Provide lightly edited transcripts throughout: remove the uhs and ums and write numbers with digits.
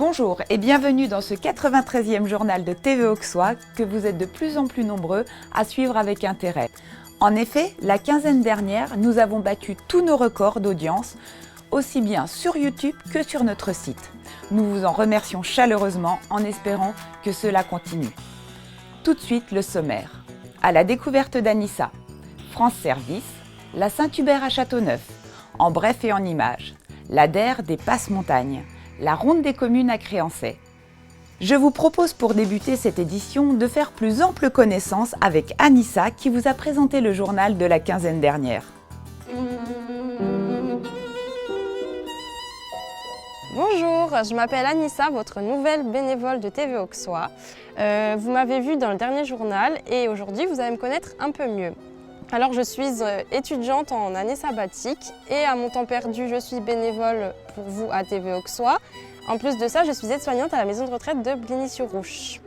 Bonjour et bienvenue dans ce 93e journal de TV Auxois que vous êtes de plus en plus nombreux à suivre avec intérêt. En effet, la quinzaine dernière, nous avons battu tous nos records d'audience, aussi bien sur YouTube que sur notre site. Nous vous en remercions chaleureusement en espérant que cela continue. Tout de suite, le sommaire. À la découverte d'Anissa, France Service, la Saint-Hubert à Châteauneuf, en bref et en images, la DER des Passes-Montagnes, la Ronde des communes à Créancey. Je vous propose pour débuter cette édition de faire plus ample connaissance avec Anissa qui vous a présenté le journal de la quinzaine dernière. Bonjour, je m'appelle Anissa, votre nouvelle bénévole de TV Auxois. Vous m'avez vu dans le dernier journal et aujourd'hui vous allez me connaître un peu mieux. Alors je suis étudiante en année sabbatique et à mon temps perdu je suis bénévole pour vous à TV Auxois. En plus de ça, je suis aide-soignante à la maison de retraite de Bligny-sur-Rouche.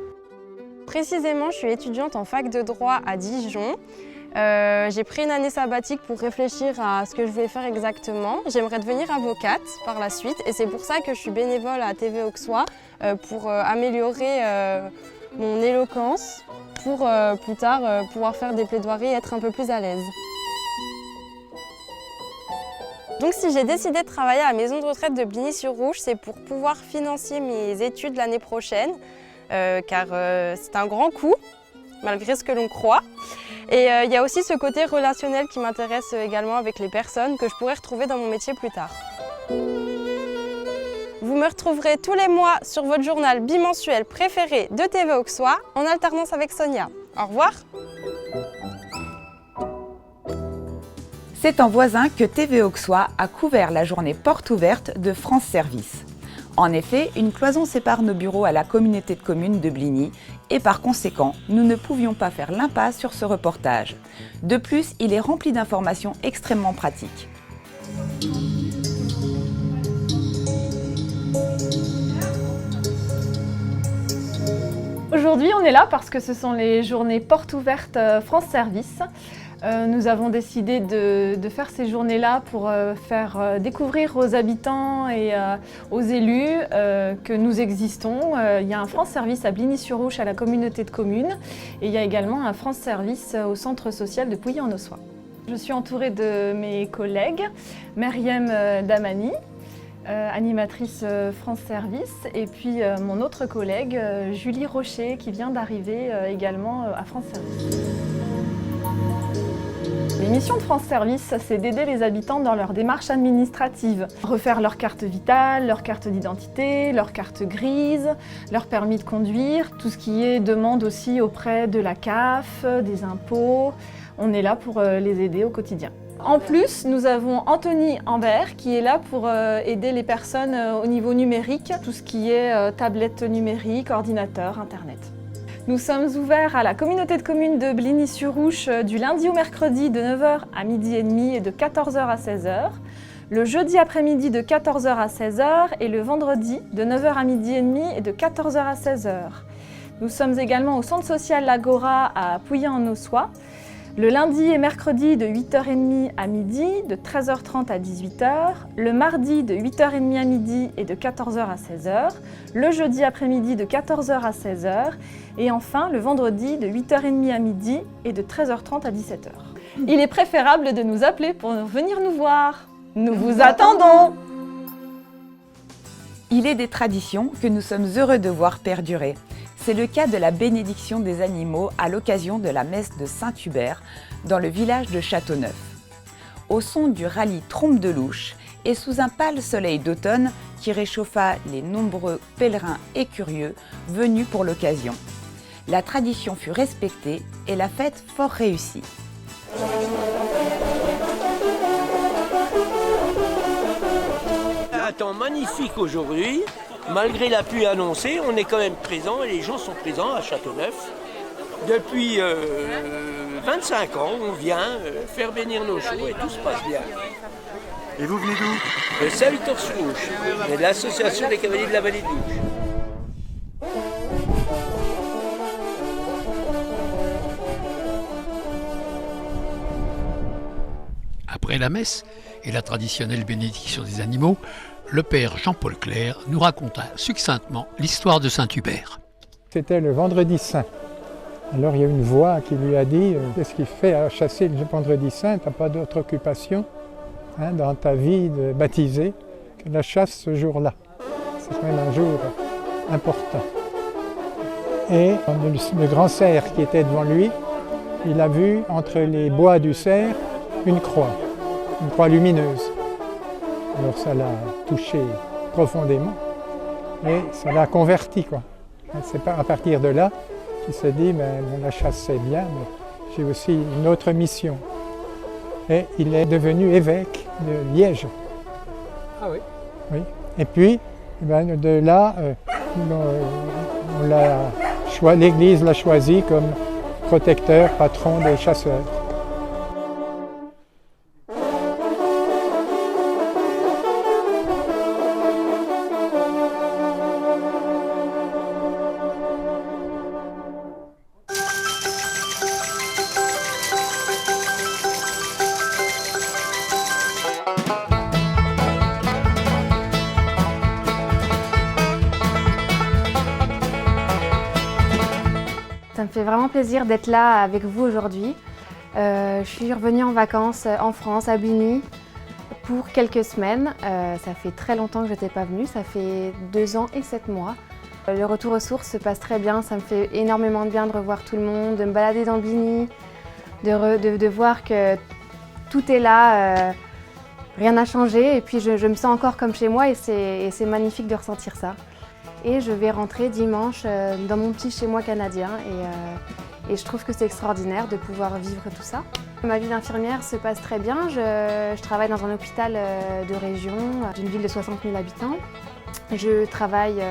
Précisément, je suis étudiante en fac de droit à Dijon. J'ai pris une année sabbatique pour réfléchir à ce que je voulais faire exactement. J'aimerais devenir avocate par la suite et c'est pour ça que je suis bénévole à TV Auxois pour améliorer mon éloquence pour plus tard pouvoir faire des plaidoiries et être un peu plus à l'aise. Donc si j'ai décidé de travailler à la maison de retraite de Bligny-sur-Rouche, c'est pour pouvoir financer mes études l'année prochaine, car c'est un grand coût, malgré ce que l'on croit. Et il y a aussi ce côté relationnel qui m'intéresse également avec les personnes que je pourrais retrouver dans mon métier plus tard. Vous me retrouverez tous les mois sur votre journal bimensuel préféré de TV Auxois, en alternance avec Sonia. Au revoir. C'est en voisin que TV Auxois a couvert la journée porte ouverte de France Service. En effet, une cloison sépare nos bureaux à la communauté de communes de Bligny et par conséquent, nous ne pouvions pas faire l'impasse sur ce reportage. De plus, il est rempli d'informations extrêmement pratiques. Aujourd'hui, on est là parce que ce sont les journées portes ouvertes France Service. Nous avons décidé de faire ces journées-là pour faire découvrir aux habitants et aux élus que nous existons. Il y a un France Service à Bligny-sur-Rouche à la communauté de communes et il y a également un France Service au centre social de Pouilly-en-Ossois. Je suis entourée de mes collègues, Meriem Damani, animatrice France Service, et puis mon autre collègue, Julie Rocher, qui vient d'arriver également à France Service. Les missions de France Service, c'est d'aider les habitants dans leur démarche administrative. Refaire leur carte vitale, leur carte d'identité, leur carte grise, leur permis de conduire, tout ce qui est demande aussi auprès de la CAF, des impôts. On est là pour les aider au quotidien. En plus, nous avons Anthony Ambert qui est là pour aider les personnes au niveau numérique, tout ce qui est tablette numérique, ordinateur, internet. Nous sommes ouverts à la communauté de communes de Bligny-sur-Rouche du lundi au mercredi de 9h à 12h30 et de 14h à 16h, le jeudi après-midi de 14h à 16h et le vendredi de 9h à 12h30 et de 14h à 16h. Nous sommes également au centre social L'Agora à Pouilly-en-Ossois, le lundi et mercredi de 8h30 à midi, de 13h30 à 18h, le mardi de 8h30 à midi et de 14h à 16h, le jeudi après-midi de 14h à 16h et enfin le vendredi de 8h30 à midi et de 13h30 à 17h. Il est préférable de nous appeler pour venir nous voir. Nous vous attendons! Il est des traditions que nous sommes heureux de voir perdurer. C'est le cas de la bénédiction des animaux à l'occasion de la messe de Saint-Hubert dans le village de Châteauneuf. Au son du rallye Trompe de Louche et sous un pâle soleil d'automne qui réchauffa les nombreux pèlerins et curieux venus pour l'occasion. La tradition fut respectée et la fête fort réussie. Un temps magnifique aujourd'hui. Malgré la pluie annoncée, on est quand même présent et les gens sont présents à Châteauneuf. Depuis 25 ans, on vient faire bénir nos chevaux et tout se passe bien. Et vous venez d'où? De Saint-Victor-sur-Rouge, et de l'association des cavaliers de la vallée de Louge. Après la messe et la traditionnelle bénédiction des animaux, le père Jean-Paul Clerc nous raconta succinctement l'histoire de Saint-Hubert. C'était le vendredi saint. Alors il y a une voix qui lui a dit « Qu'est-ce qui fait à chasser le vendredi saint? Tu n'as pas d'autre occupation dans ta vie de baptisé que la chasse ce jour-là. C'est quand même un jour important. » Et le grand cerf qui était devant lui, il a vu entre les bois du cerf une croix lumineuse. Alors ça l'a touché profondément et ça l'a converti, quoi. C'est pas à partir de là qu'il s'est dit mais la chasse c'est bien, mais j'ai aussi une autre mission. Et il est devenu évêque de Liège. Ah oui? Oui. Et puis de là, l'Église l'a choisi comme protecteur, patron des chasseurs. Ça me fait vraiment plaisir d'être là avec vous aujourd'hui. Je suis revenue en vacances en France, à Bligny, pour quelques semaines. Ça fait très longtemps que je n'étais pas venue, ça fait 2 ans et 7 mois. Le retour aux sources se passe très bien, ça me fait énormément de bien de revoir tout le monde, de me balader dans Bligny, de voir que tout est là, rien n'a changé et puis je me sens encore comme chez moi et c'est magnifique de ressentir ça. Et je vais rentrer dimanche dans mon petit chez-moi canadien et je trouve que c'est extraordinaire de pouvoir vivre tout ça. Ma vie d'infirmière se passe très bien. Je travaille dans un hôpital de région d'une ville de 60 000 habitants. Je travaille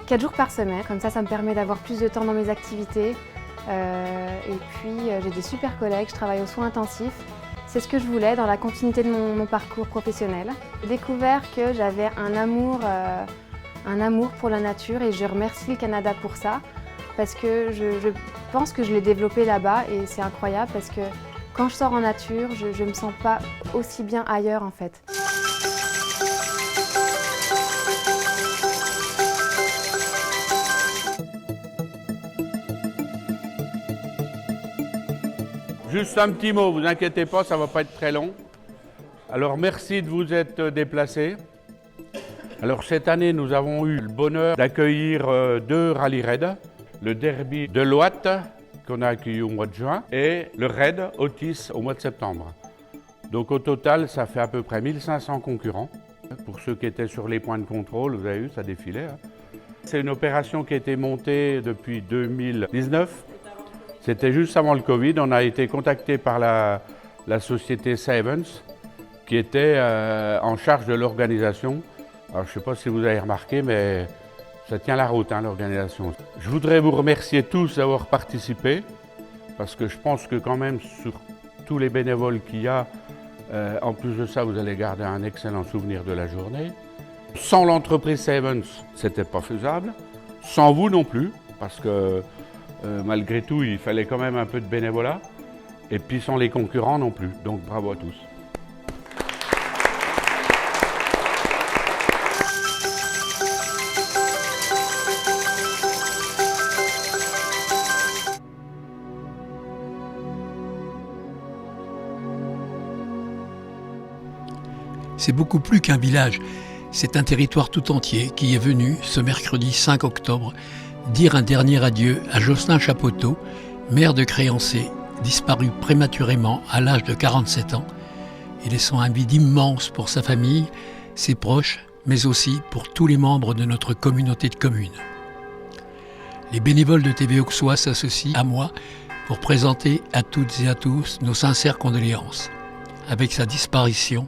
4 jours par semaine, comme ça me permet d'avoir plus de temps dans mes activités. Et puis j'ai des super collègues, je travaille aux soins intensifs. C'est ce que je voulais dans la continuité de mon parcours professionnel. J'ai découvert que j'avais un amour pour la nature et je remercie le Canada pour ça parce que je pense que je l'ai développé là-bas et c'est incroyable parce que quand je sors en nature, je ne me sens pas aussi bien ailleurs en fait. Juste un petit mot, vous inquiétez pas, ça ne va pas être très long. Alors merci de vous être déplacés. Alors cette année, nous avons eu le bonheur d'accueillir 2 rallye raids, le derby de Loite qu'on a accueilli au mois de juin et le raid Otis au mois de septembre. Donc au total, ça fait à peu près 1500 concurrents. Pour ceux qui étaient sur les points de contrôle, vous avez vu, ça défilait. C'est une opération qui a été montée depuis 2019. C'était juste avant le Covid. On a été contacté par la société Savens qui était en charge de l'organisation. Alors, je ne sais pas si vous avez remarqué, mais ça tient la route, l'organisation. Je voudrais vous remercier tous d'avoir participé, parce que je pense que quand même, sur tous les bénévoles qu'il y a, en plus de ça, vous allez garder un excellent souvenir de la journée. Sans l'entreprise Savens, ce n'était pas faisable. Sans vous non plus, parce que malgré tout, il fallait quand même un peu de bénévolat. Et puis sans les concurrents non plus. Donc bravo à tous. C'est beaucoup plus qu'un village, c'est un territoire tout entier qui est venu, ce mercredi 5 octobre, dire un dernier adieu à Jocelyn Chapoteau, maire de Créancé, disparu prématurément à l'âge de 47 ans, et laissant un vide immense pour sa famille, ses proches, mais aussi pour tous les membres de notre communauté de communes. Les bénévoles de TV Auxois s'associent à moi pour présenter à toutes et à tous nos sincères condoléances. Avec sa disparition,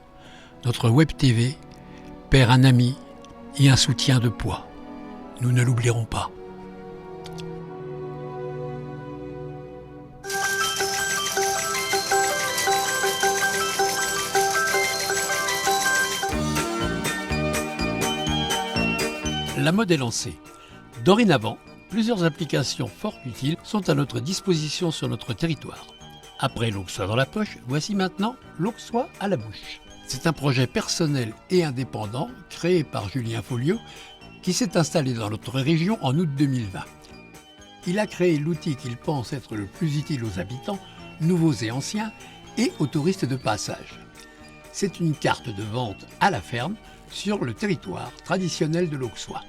notre Web TV perd un ami et un soutien de poids. Nous ne l'oublierons pas. La mode est lancée. Dorénavant, plusieurs applications fort utiles sont à notre disposition sur notre territoire. Après l'Auxois dans la poche, voici maintenant l'Auxois à la bouche. C'est un projet personnel et indépendant créé par Julien Folliot qui s'est installé dans notre région en août 2020. Il a créé l'outil qu'il pense être le plus utile aux habitants, nouveaux et anciens, et aux touristes de passage. C'est une carte de vente à la ferme sur le territoire traditionnel de l'Auxois.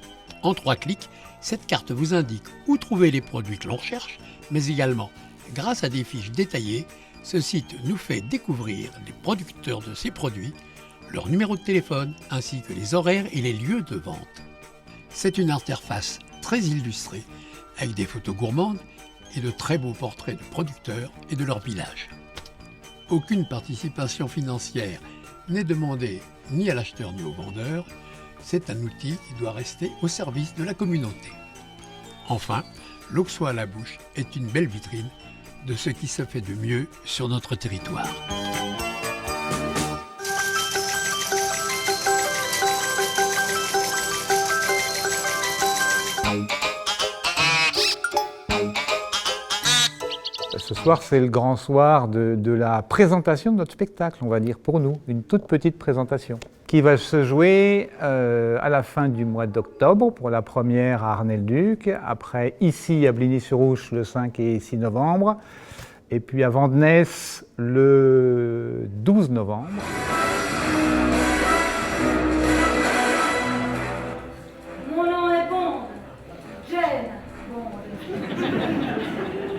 En 3 clics, cette carte vous indique où trouver les produits que l'on recherche, mais également, grâce à des fiches détaillées, ce site nous fait découvrir les producteurs de ces produits, leur numéro de téléphone, ainsi que les horaires et les lieux de vente. C'est une interface très illustrée, avec des photos gourmandes et de très beaux portraits de producteurs et de leur village. Aucune participation financière n'est demandée ni à l'acheteur ni au vendeur. C'est un outil qui doit rester au service de la communauté. Enfin, l'Auxois à la bouche est une belle vitrine de ce qui se fait de mieux sur notre territoire. Ce soir, c'est le grand soir de la présentation de notre spectacle, on va dire pour nous, une toute petite présentation, qui va se jouer à la fin du mois d'octobre pour la première à Arnay-le-Duc, après ici à Bligny-sur-Ouche le 5 et 6 novembre, et puis à Vandenesse le 12 novembre. Mon nom est Bond, Jane Bond.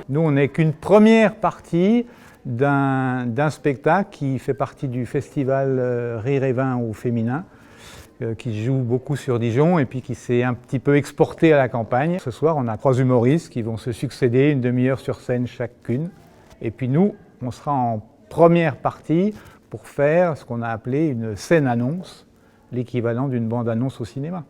Nous, on n'est qu'une première partie d'un spectacle qui fait partie du festival Rire et Vin au féminin, qui joue beaucoup sur Dijon et puis qui s'est un petit peu exporté à la campagne. Ce soir, on a 3 humoristes qui vont se succéder, une demi-heure sur scène chacune. Et puis nous, on sera en première partie pour faire ce qu'on a appelé une scène-annonce, l'équivalent d'une bande-annonce au cinéma.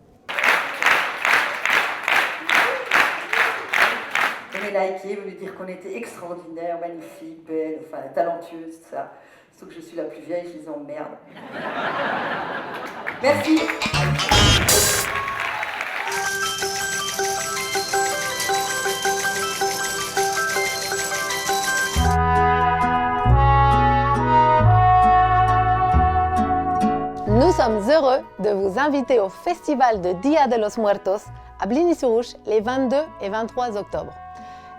Liker, veut lui dire qu'on était extraordinaire, magnifique, belle, enfin talentueuse, tout ça. Sauf que je suis la plus vieille, je les emmerde. Merci. Nous sommes heureux de vous inviter au festival de Dia de los Muertos à Bligny-sur-Ouche les 22 et 23 octobre.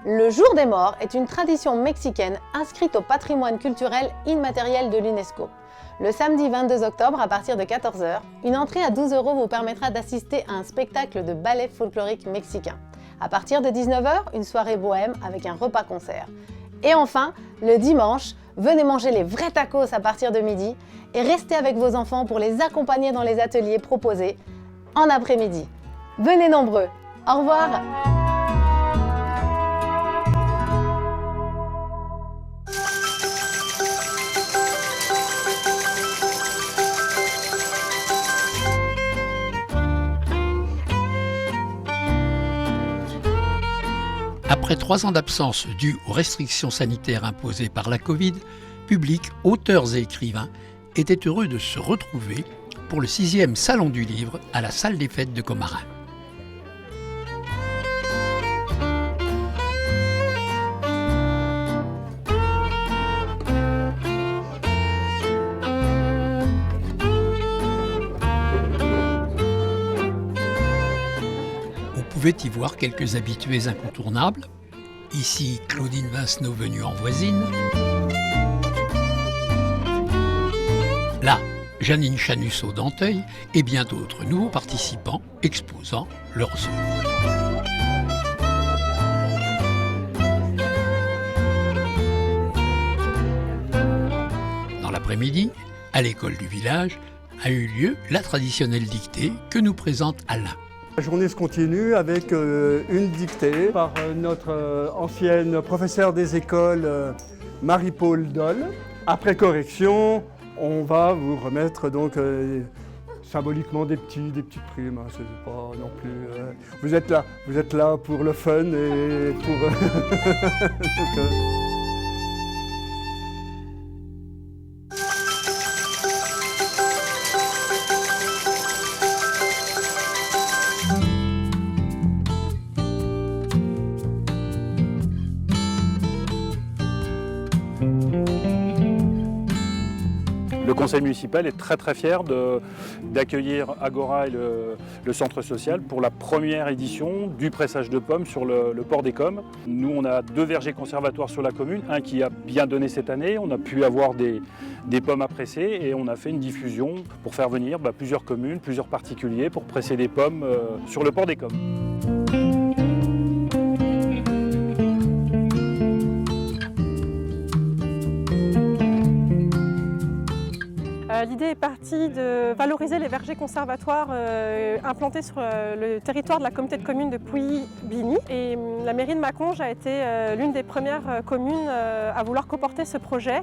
Le Jour des Morts est une tradition mexicaine inscrite au patrimoine culturel immatériel de l'UNESCO. Le samedi 22 octobre, à partir de 14 h, une entrée à 12 € vous permettra d'assister à un spectacle de ballet folklorique mexicain. À partir de 19 h, une soirée bohème avec un repas-concert. Et enfin, le dimanche, venez manger les vrais tacos à partir de midi et restez avec vos enfants pour les accompagner dans les ateliers proposés en après-midi. Venez nombreux. Au revoir. Après 3 ans d'absence due aux restrictions sanitaires imposées par la Covid, public, auteurs et écrivains étaient heureux de se retrouver pour le 6e Salon du Livre à la salle des fêtes de Commarin. On pouvait y voir quelques habitués incontournables. Ici, Claudine Vincenot venue en voisine. Là, Janine Chanusso d'Anteuil et bien d'autres nouveaux participants exposant leurs œuvres. Dans l'après-midi, à l'école du village, a eu lieu la traditionnelle dictée que nous présente Alain. La journée se continue avec une dictée par notre ancienne professeure des écoles, Marie-Paul Doll. Après correction, on va vous remettre donc symboliquement des petits prix. C'est pas non plus. Vous êtes là pour le fun et pour. Donc, Le conseil municipal est très fier d'accueillir Agora et le centre social pour la première édition du pressage de pommes sur le port des Coms. Nous, on a 2 vergers conservatoires sur la commune, un qui a bien donné cette année, on a pu avoir des pommes à presser et on a fait une diffusion pour faire venir plusieurs communes, plusieurs particuliers pour presser des pommes sur le port des Coms. L'idée est partie de valoriser les vergers conservatoires implantés sur le territoire de la communauté de communes de Pouilly-Bligny. Et la mairie de Maconge a été l'une des premières communes à vouloir comporter ce projet.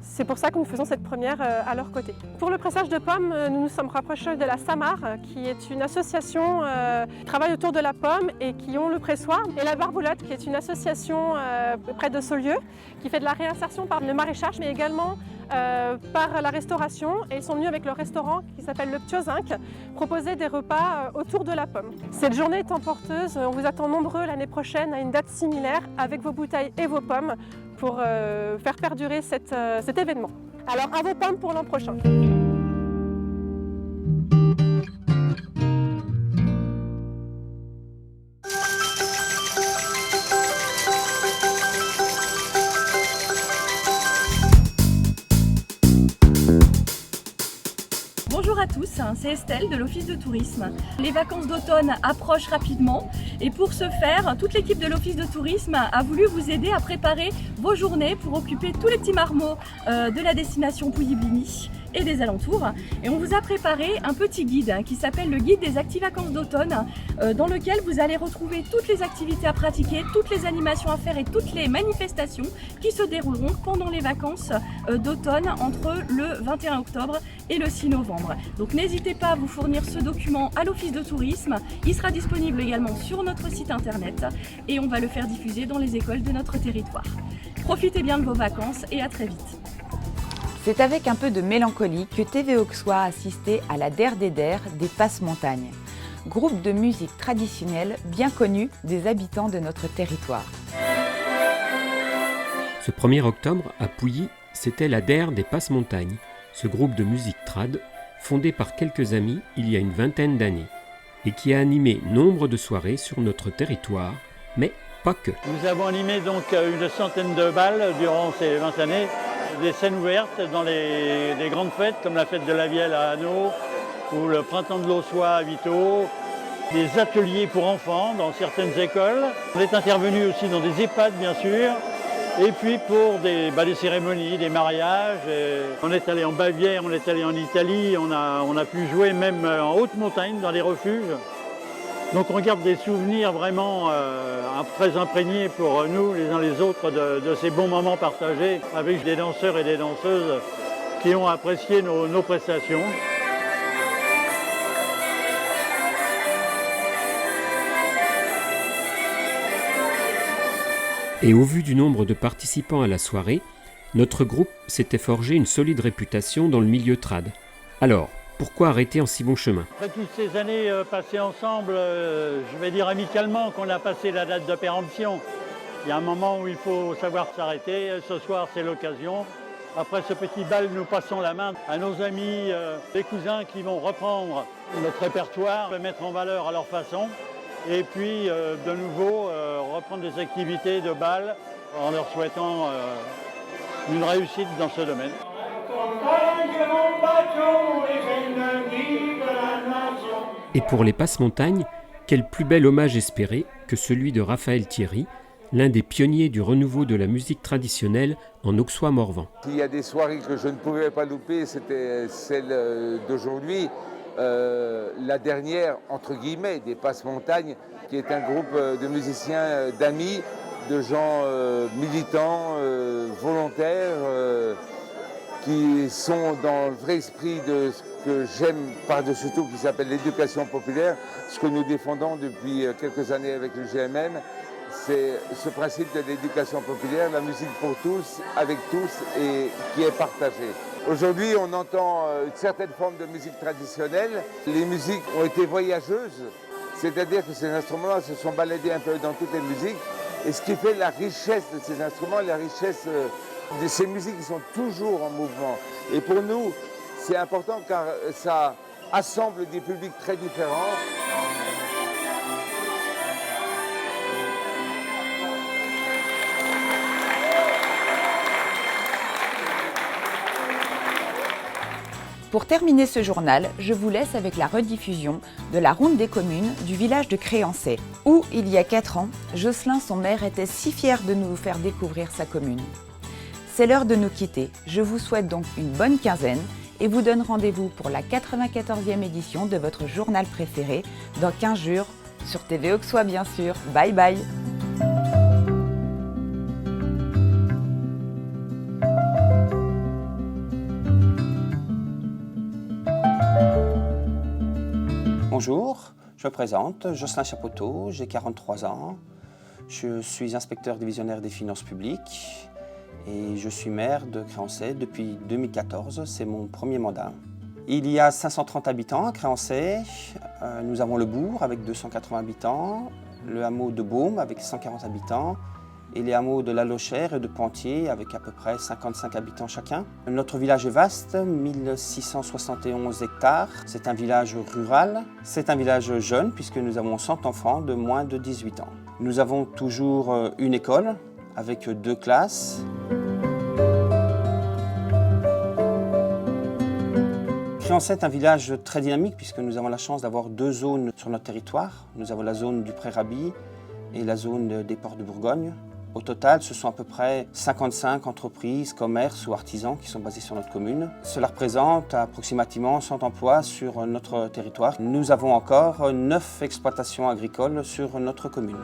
C'est pour ça que nous faisons cette première à leur côté. Pour le pressage de pommes, nous nous sommes rapprochés de la Samar, qui est une association qui travaille autour de la pomme et qui ont le pressoir. Et la Barboulotte, qui est une association près de Saulieu, qui fait de la réinsertion par le maraîchage, mais également par la restauration. Et ils sont venus avec leur restaurant qui s'appelle le Ptiozinc, proposer des repas autour de la pomme. Cette journée étant porteuse, on vous attend nombreux l'année prochaine à une date similaire avec vos bouteilles et vos pommes pour faire perdurer cet événement. Alors à vos pommes pour l'an prochain. Bonjour à tous, c'est Estelle de l'Office de tourisme. Les vacances d'automne approchent rapidement et pour ce faire, toute l'équipe de l'Office de tourisme a voulu vous aider à préparer vos journées pour occuper tous les petits marmots de la destination Pouilly-Bligny et des alentours. Et on vous a préparé un petit guide qui s'appelle le guide des acti-vacances d'automne, dans lequel vous allez retrouver toutes les activités à pratiquer, toutes les animations à faire et toutes les manifestations qui se dérouleront pendant les vacances d'automne entre le 21 octobre et le 6 novembre. Donc n'hésitez pas à vous fournir ce document à l'Office de tourisme. Il sera disponible également sur notre site internet et on va le faire diffuser dans les écoles de notre territoire. Profitez bien de vos vacances et à très vite. C'est avec un peu de mélancolie que TV Auxois a assisté à la Der des Der des Passes-Montagnes, groupe de musique traditionnelle bien connu des habitants de notre territoire. Ce 1er octobre, à Pouilly, c'était la Der des Passes-Montagnes, ce groupe de musique trad, fondé par quelques amis il y a une vingtaine d'années, et qui a animé nombre de soirées sur notre territoire, mais pas que. Nous avons animé donc une centaine de balles durant ces 20 années, des scènes ouvertes dans les grandes fêtes comme la fête de la Vielle à Hanau ou le printemps de l'Auxois à Vito, des ateliers pour enfants dans certaines écoles. On est intervenu aussi dans des EHPAD bien sûr, et puis pour des cérémonies, des mariages. On est allé en Bavière, on est allé en Italie, on a pu jouer même en haute montagne dans les refuges. Donc on garde des souvenirs vraiment très imprégnés pour nous, les uns les autres, de ces bons moments partagés avec des danseurs et des danseuses qui ont apprécié nos prestations. Et au vu du nombre de participants à la soirée, notre groupe s'était forgé une solide réputation dans le milieu trad. Alors, pourquoi arrêter en si bon chemin? Après toutes ces années passées ensemble, je vais dire amicalement qu'on a passé la date de péremption. Il y a un moment où il faut savoir s'arrêter. Ce soir, c'est l'occasion. Après ce petit bal, nous passons la main à nos amis, les cousins qui vont reprendre notre répertoire, le mettre en valeur à leur façon. Et puis, de nouveau, reprendre des activités de bal en leur souhaitant une réussite dans ce domaine. Et pour les Passes-Montagnes, quel plus bel hommage espéré que celui de Raphaël Thierry, l'un des pionniers du renouveau de la musique traditionnelle en Auxois-Morvan. Il y a des soirées que je ne pouvais pas louper, c'était celle d'aujourd'hui, la dernière, entre guillemets, des Passes-Montagnes, qui est un groupe de musiciens, d'amis, de gens militants, volontaires, qui sont dans le vrai esprit de ce que j'aime par-dessus tout, qui s'appelle l'éducation populaire, ce que nous défendons depuis quelques années avec le GMM. C'est ce principe de l'éducation populaire, la musique pour tous, avec tous et qui est partagée. Aujourd'hui, on entend une certaine forme de musique traditionnelle. Les musiques ont été voyageuses, c'est-à-dire que ces instruments-là se sont baladés un peu dans toutes les musiques. Et ce qui fait la richesse de ces instruments, la richesse Ces musiques qui sont toujours en mouvement. Et pour nous, c'est important car ça assemble des publics très différents. Pour terminer ce journal, je vous laisse avec la rediffusion de la Ronde des communes du village de Créancey, où, il y a 4 ans, Jocelyn, son maire, était si fier de nous faire découvrir sa commune. C'est l'heure de nous quitter. Je vous souhaite donc une bonne quinzaine et vous donne rendez-vous pour la 94e édition de votre journal préféré dans 15 jours sur TV Auxois bien sûr. Bye bye. Bonjour, je me présente, Jocelyn Chapoteau, j'ai 43 ans, je suis inspecteur divisionnaire des finances publiques et je suis maire de Créancey depuis 2014, c'est mon premier mandat. Il y a 530 habitants à Créancey, nous avons le bourg avec 280 habitants, le hameau de Baume avec 140 habitants, et les hameaux de La Lochère et de Pentier avec à peu près 55 habitants chacun. Notre village est vaste, 1671 hectares. C'est un village rural. C'est un village jeune puisque nous avons 100 enfants de moins de 18 ans. Nous avons toujours une école avec 2 classes. Créancey est un village très dynamique puisque nous avons la chance d'avoir 2 zones sur notre territoire. Nous avons la zone du Pré-Raby et la zone des ports de Bourgogne. Au total, ce sont à peu près 55 entreprises, commerces ou artisans qui sont basés sur notre commune. Cela représente approximativement 100 emplois sur notre territoire. Nous avons encore 9 exploitations agricoles sur notre commune.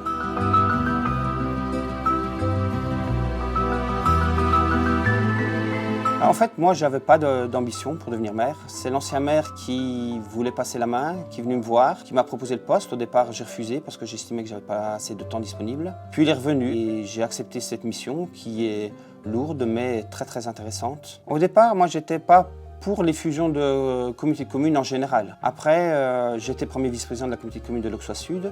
En fait, moi, je n'avais pas d'ambition pour devenir maire. C'est l'ancien maire qui voulait passer la main, qui est venu me voir, qui m'a proposé le poste. Au départ, j'ai refusé parce que j'estimais que je n'avais pas assez de temps disponible. Puis il est revenu et j'ai accepté cette mission qui est lourde mais très très intéressante. Au départ, moi, j'étais pas pour les fusions de communautés de communes en général. Après, j'étais premier vice-président de la communauté de communes de l'Auxois Sud.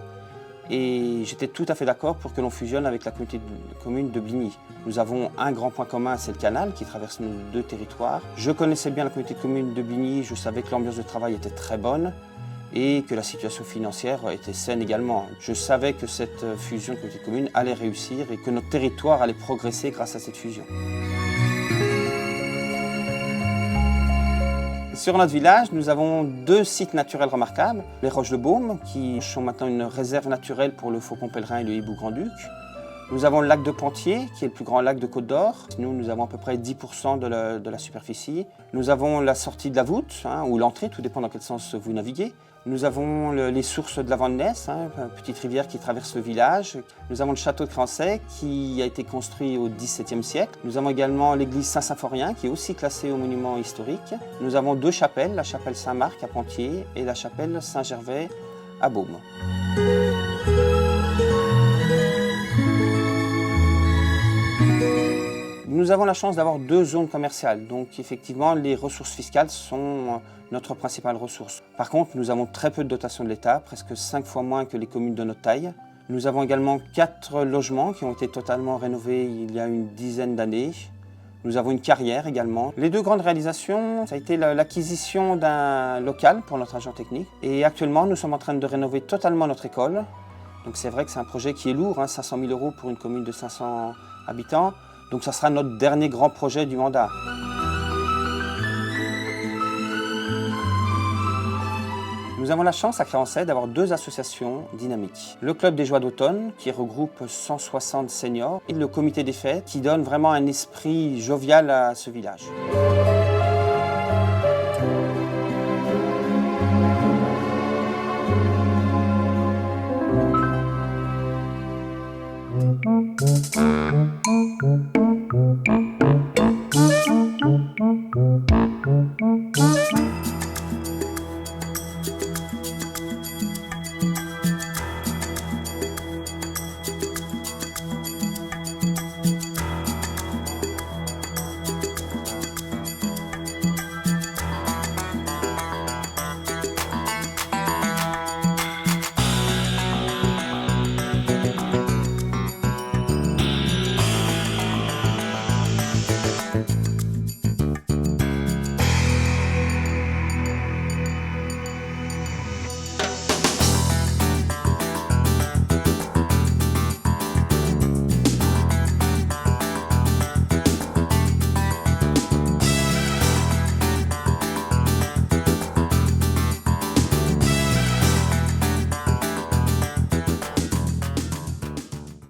Et j'étais tout à fait d'accord pour que l'on fusionne avec la communauté de communes de Bligny. Nous avons un grand point commun, c'est le canal qui traverse nos 2 territoires. Je connaissais bien la communauté de communes de Bligny, je savais que l'ambiance de travail était très bonne et que la situation financière était saine également. Je savais que cette fusion de communauté de communes allait réussir et que notre territoire allait progresser grâce à cette fusion. Sur notre village, nous avons 2 sites naturels remarquables. Les Roches de Baume, qui sont maintenant une réserve naturelle pour le faucon pèlerin et le hibou grand-duc. Nous avons le lac de Pentier, qui est le plus grand lac de Côte-d'Or. Nous avons à peu près 10% de la superficie. Nous avons la sortie de la voûte, ou l'entrée, tout dépend dans quel sens vous naviguez. Nous avons les sources de la Vandenesse, une petite rivière qui traverse le village. Nous avons le château de Créancey qui a été construit au XVIIe siècle. Nous avons également l'église Saint-Symphorien qui est aussi classée au monument historique. Nous avons 2 chapelles, la chapelle Saint-Marc à Pentier et la chapelle Saint-Gervais à Baume. Nous avons la chance d'avoir 2 zones commerciales, donc effectivement les ressources fiscales sont notre principale ressource. Par contre, nous avons très peu de dotation de l'État, presque 5 fois moins que les communes de notre taille. Nous avons également 4 logements qui ont été totalement rénovés il y a une dizaine d'années. Nous avons une carrière également. Les 2 grandes réalisations, ça a été l'acquisition d'un local pour notre agent technique. Et actuellement, nous sommes en train de rénover totalement notre école. Donc c'est vrai que c'est un projet qui est lourd, 500 000 € pour une commune de 500 habitants. Donc ça sera notre dernier grand projet du mandat. Nous avons la chance à Créancey d'avoir 2 associations dynamiques. Le Club des Joies d'automne, qui regroupe 160 seniors, et le Comité des fêtes, qui donne vraiment un esprit jovial à ce village.